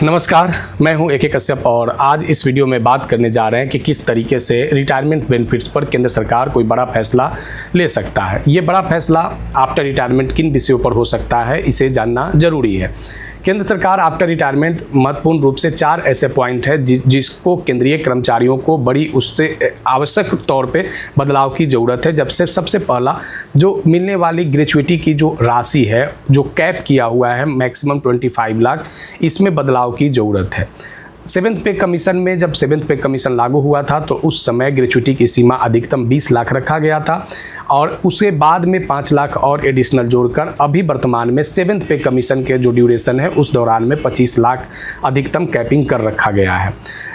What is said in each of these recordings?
नमस्कार, मैं हूं AK कश्यप और आज इस वीडियो में बात करने जा रहे हैं कि किस तरीके से रिटायरमेंट बेनिफिट्स पर केंद्र सरकार कोई बड़ा फैसला ले सकता है। ये बड़ा फैसला आफ्टर रिटायरमेंट किन विषयों पर हो सकता है, इसे जानना जरूरी है। केंद्र सरकार आफ्टर रिटायरमेंट महत्वपूर्ण रूप से 4 ऐसे पॉइंट है जिसको केंद्रीय कर्मचारियों को बड़ी उससे आवश्यक तौर पे बदलाव की ज़रूरत है। जब से सबसे पहला जो मिलने वाली ग्रेचुइटी की जो राशि है, जो कैप किया हुआ है मैक्सिमम 25 लाख, इसमें बदलाव की ज़रूरत है। 7th पे कमीशन में जब 7th पे कमीशन लागू हुआ था तो उस समय ग्रेचुइटी की सीमा अधिकतम 20 लाख रखा गया था और उसके बाद में 5 लाख और एडिशनल जोड़कर अभी वर्तमान में 7th पे कमीशन के जो ड्यूरेशन है उस दौरान में 25 लाख अधिकतम कैपिंग कर रखा गया है।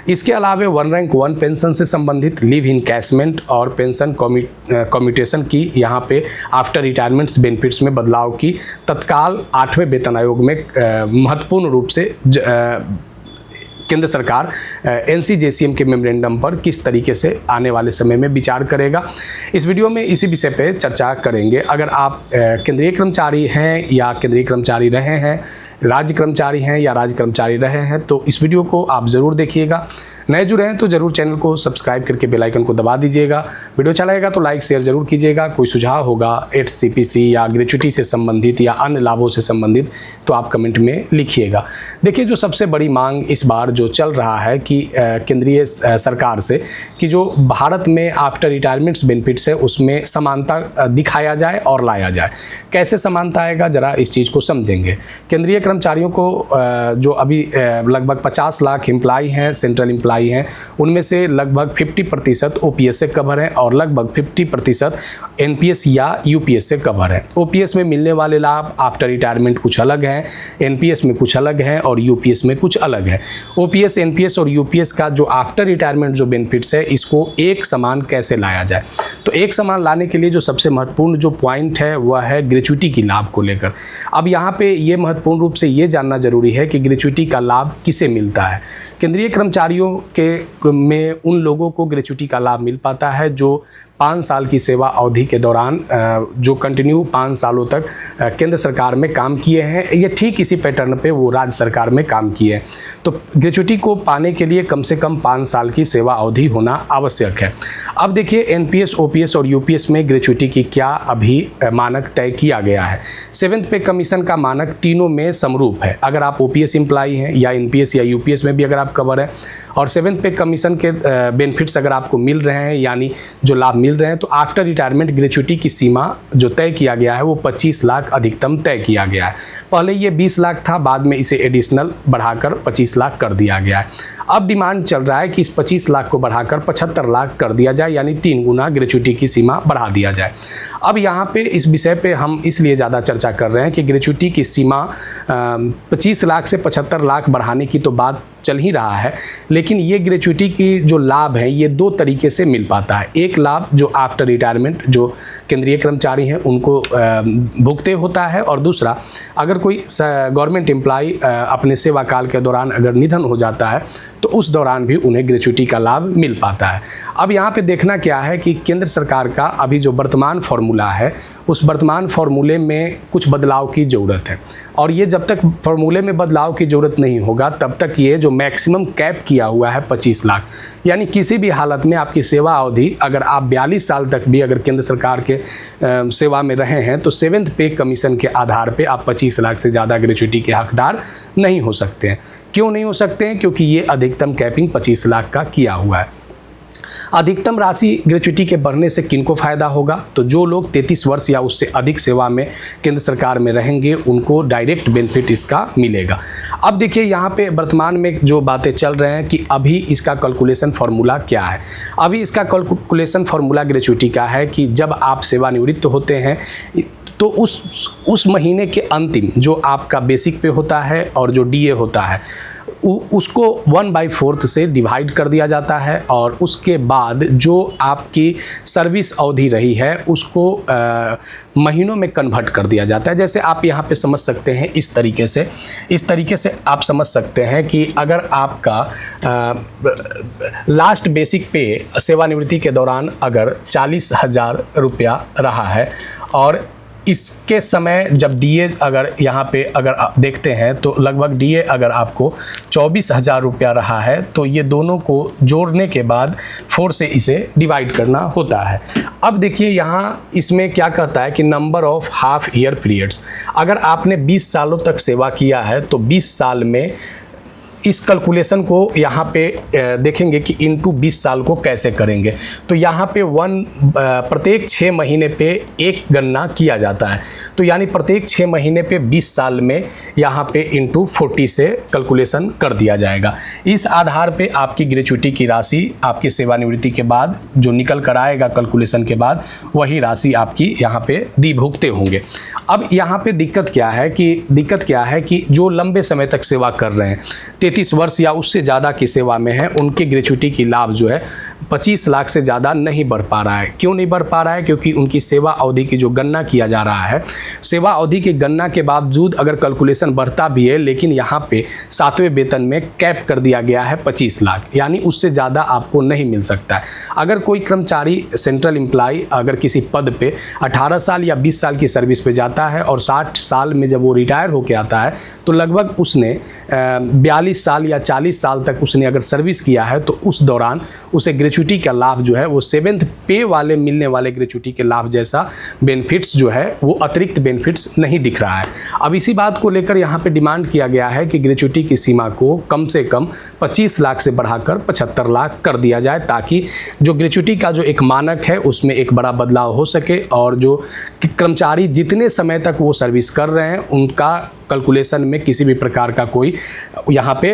इसके अलावा 1 रैंक 1 पेंशन से संबंधित लिव इन कैशमेंट और पेंशन कम्यूटेशन की यहाँ पे आफ्टर रिटायरमेंट्स बेनिफिट्स में बदलाव की तत्काल 8वें वेतन आयोग में महत्वपूर्ण रूप से केंद्र सरकार NCJCM के मेमोरेंडम पर किस तरीके से आने वाले समय में विचार करेगा। इस वीडियो में इसी विषय पे चर्चा करेंगे। अगर आप केंद्रीय कर्मचारी हैं या केंद्रीय कर्मचारी रहे हैं, राज्य कर्मचारी हैं या राज्य कर्मचारी रहे हैं तो इस वीडियो को आप ज़रूर देखिएगा। नए जुड़े हैं तो ज़रूर चैनल को सब्सक्राइब करके बेल आइकन को दबा दीजिएगा। वीडियो अच्छा लगेगा तो लाइक शेयर ज़रूर कीजिएगा। कोई सुझाव होगा HCPC या ग्रेचुइटी से संबंधित या अन्य लाभों से संबंधित तो आप कमेंट में लिखिएगा। देखिए, जो सबसे बड़ी मांग इस बार जो चल रहा है कि केंद्रीय सरकार से कि जो भारत में आफ्टर रिटायरमेंट्स बेनिफिट्स है उसमें समानता दिखाया जाए और लाया जाए। कैसे समानता आएगा, ज़रा इस चीज़ को समझेंगे। केंद्रीय कर्मचारियों को जो अभी लगभग 50 लाख एम्प्लॉय हैं, सेंट्रल एम्प्लॉय हैं, उनमें से लगभग 50% OPS से कवर है और लगभग 50% NPS या UPS से कवर है। OPS में मिलने वाले लाभ आफ्टर रिटायरमेंट कुछ अलग हैं, NPS में कुछ अलग है और UPS में कुछ अलग है। OPS, NPS और UPS का जो आफ्टर रिटायरमेंट जो बेनिफिट्स है इसको एक समान कैसे लाया जाए, तो एक समान लाने के लिए जो सबसे महत्वपूर्ण जो पॉइंट है वह है ग्रेचुइटी की लाभ को लेकर। अब यहाँ पे ये महत्वपूर्ण रूप से ये जानना जरूरी है कि ग्रेचुइटी का लाभ किसे मिलता है। केंद्रीय कर्मचारियों के में उन लोगों को ग्रेचुइटी का लाभ मिल पाता है जो 5 साल की सेवा अवधि के दौरान जो कंटिन्यू 5 सालों तक केंद्र सरकार में काम किए हैं, ये ठीक इसी पैटर्न पे वो राज्य सरकार में काम किए हैं। तो ग्रेचुइटी को पाने के लिए कम से कम 5 साल की सेवा अवधि होना आवश्यक है। अब देखिए, NPS, OPS और UPS में ग्रेचुइटी की क्या अभी मानक तय किया गया है। 7th पे कमीशन का मानक तीनों में समरूप है। अगर आप OPS एम्प्लॉई हैं या NPS या UPS में भी अगर आप कवर है और 7th पे कमीशन के बेनिफिट्स अगर आपको मिल रहे हैं, यानी जो लाभ मिल रहे हैं, तो आफ्टर रिटायरमेंट ग्रेचुइटी की सीमा जो तय किया गया है वो 25 लाख अधिकतम तय किया गया है। पहले ये 20 लाख था, बाद में इसे एडिशनल बढ़ाकर 25 लाख कर दिया गया है। अब डिमांड चल रहा है कि इस 25 लाख को बढ़ाकर 75 लाख कर दिया जाए, यानी 3 गुना ग्रेचुइटी की सीमा बढ़ा दिया जाए। अब यहाँ पे इस विषय पे हम इसलिए ज़्यादा चर्चा कर रहे हैं कि ग्रेचुइटी की सीमा 25 लाख से 75 लाख बढ़ाने की तो बात चल ही रहा है, लेकिन ये ग्रेचुइटी की जो लाभ है ये 2 तरीके से मिल पाता है। एक लाभ जो आफ्टर रिटायरमेंट जो केंद्रीय कर्मचारी हैं उनको भुगते होता है और दूसरा, अगर कोई गवर्नमेंट एम्प्लॉय अपने सेवा काल के दौरान अगर निधन हो जाता है तो उस दौरान भी उन्हें ग्रेचुइटी का लाभ मिल पाता है। अब यहाँ पे देखना क्या है कि केंद्र सरकार का अभी जो वर्तमान फॉर्मूला है उस वर्तमान फॉर्मूले में कुछ बदलाव की ज़रूरत है और ये जब तक फॉर्मूले में बदलाव की ज़रूरत नहीं होगा तब तक ये जो मैक्सिमम कैप किया हुआ है 25 लाख, यानी किसी भी हालत में आपकी सेवा अवधि अगर आप 42 साल तक भी अगर केंद्र सरकार के सेवा में रहे हैं तो 7th पे कमीशन के आधार पे आप 25 लाख से ज़्यादा ग्रेचुइटी के हकदार नहीं हो सकते हैं। क्यों नहीं हो सकते हैं? क्योंकि ये अधिकतम कैपिंग 25 लाख का किया हुआ है। अधिकतम राशि ग्रेचुइटी के बढ़ने से किनको फ़ायदा होगा, तो जो लोग 33 वर्ष या उससे अधिक सेवा में केंद्र सरकार में रहेंगे उनको डायरेक्ट बेनिफिट इसका मिलेगा। अब देखिए, यहाँ पे वर्तमान में जो बातें चल रहे हैं कि अभी इसका कैलकुलेशन फार्मूला क्या है। अभी इसका कैलकुलेशन फार्मूला ग्रेचुइटी का है कि जब आप सेवानिवृत्त होते हैं तो उस महीने के अंतिम जो आपका बेसिक पे होता है और जो DA होता है उसको 1/4 से डिवाइड कर दिया जाता है और उसके बाद जो आपकी सर्विस अवधि रही है उसको महीनों में कन्वर्ट कर दिया जाता है। जैसे आप यहाँ पे समझ सकते हैं इस तरीके से आप समझ सकते हैं कि अगर आपका लास्ट बेसिक पे सेवानिवृत्ति के दौरान अगर 40,000 रुपया रहा है और इसके समय जब डीए अगर यहाँ पे अगर आप देखते हैं तो लगभग डीए अगर आपको 24,000 रुपया रहा है तो ये दोनों को जोड़ने के बाद 4 से इसे डिवाइड करना होता है। अब देखिए यहाँ इसमें क्या कहता है कि number of half year periods, अगर आपने 20 सालों तक सेवा किया है तो 20 साल में इस कैलकुलेशन को यहाँ पे देखेंगे कि इनटू 20 साल को कैसे करेंगे। तो यहाँ पे प्रत्येक 6 महीने पे एक गणना किया जाता है, तो यानी प्रत्येक 6 महीने पे 20 साल में यहाँ पे इनटू 40 से कैलकुलेशन कर दिया जाएगा। इस आधार पे आपकी ग्रेच्युटी की राशि आपकी सेवानिवृत्ति के बाद जो निकल कर आएगा कैलकुलेशन के बाद, वही राशि आपकी यहाँ पे दी भुगते होंगे। अब यहाँ पे दिक्कत क्या है कि जो लंबे समय तक सेवा कर रहे हैं, 33 वर्ष या उससे ज़्यादा की सेवा में है, उनके ग्रेच्युटी की लाभ जो है 25 लाख से ज़्यादा नहीं बढ़ पा रहा है। क्यों नहीं बढ़ पा रहा है? क्योंकि उनकी सेवा अवधि की जो गणना किया जा रहा है, सेवा अवधि की गणना के बावजूद अगर कैलकुलेशन बढ़ता भी है, लेकिन यहाँ पे 7वें वेतन में कैप कर दिया गया है 25 लाख, यानी उससे ज़्यादा आपको नहीं मिल सकता है। अगर कोई कर्मचारी सेंट्रल एम्प्लॉय अगर किसी पद पे 18 साल या 20 साल की सर्विस पे जाता है और 60 साल में जब वो रिटायर होकर आता है तो लगभग उसने 42 साल या 40 साल तक उसने अगर सर्विस किया है तो उस दौरान उसे ग्रेच्युटी का लाभ जो है वो 7th पे वाले मिलने वाले ग्रेच्युटी के लाभ जैसा बेनिफिट्स जो है वो अतिरिक्त बेनिफिट्स नहीं दिख रहा है। अब इसी बात को लेकर यहाँ पे डिमांड किया गया है कि ग्रेच्युटी की सीमा को कम से कम 25 लाख से बढ़ाकर 75 लाख कर दिया जाए, ताकि जो ग्रेच्युटी का जो एक मानक है उसमें एक बड़ा बदलाव हो सके और जो कर्मचारी जितने समय तक वो सर्विस कर रहे हैं उनका कैलकुलेशन में किसी भी प्रकार का कोई यहाँ पे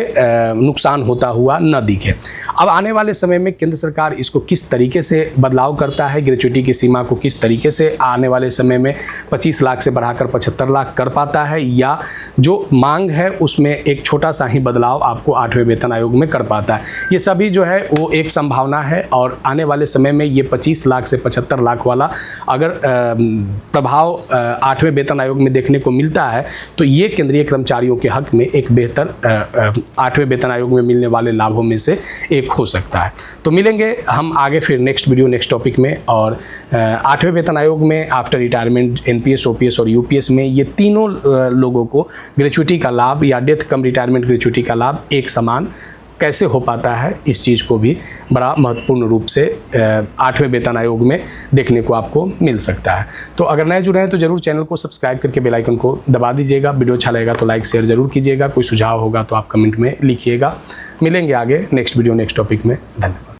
नुकसान होता हुआ न दिखे। अब आने वाले समय में केंद्र सरकार इसको किस तरीके से बदलाव करता है, ग्रेच्युटी की सीमा को किस तरीके से आने वाले समय में 25 लाख से बढ़ाकर 75 लाख कर पाता है, या जो मांग है उसमें एक छोटा सा ही बदलाव आपको 8वें वेतन आयोग में कर पाता है, ये सभी जो है वो एक संभावना है। और आने वाले समय में ये 25 लाख से 75 लाख वाला अगर प्रभाव 8वें वेतन आयोग में देखने को मिलता है तो ये केंद्रीय कर्मचारियों के हक में एक बेहतर 8वें वेतन आयोग में मिलने वाले लाभों में से एक हो सकता है। तो मिलेंगे हम आगे फिर नेक्स्ट वीडियो नेक्स्ट टॉपिक में। और 8वें वेतन आयोग में आफ्टर रिटायरमेंट एनपीएस, ओपीएस और यूपीएस में ये तीनों लोगों को ग्रेच्युटी का लाभ या डेथ कम रिटायरमेंट ग्रेच्युटी का लाभ एक समान कैसे हो पाता है, इस चीज़ को भी बड़ा महत्वपूर्ण रूप से 8वें वेतन आयोग में देखने को आपको मिल सकता है। तो अगर नए जुड़े हैं तो जरूर चैनल को सब्सक्राइब करके बेल आइकन को दबा दीजिएगा। वीडियो अच्छा लगेगा तो लाइक शेयर जरूर कीजिएगा। कोई सुझाव होगा तो आप कमेंट में लिखिएगा। मिलेंगे आगे नेक्स्ट वीडियो नेक्स्ट टॉपिक में। धन्यवाद।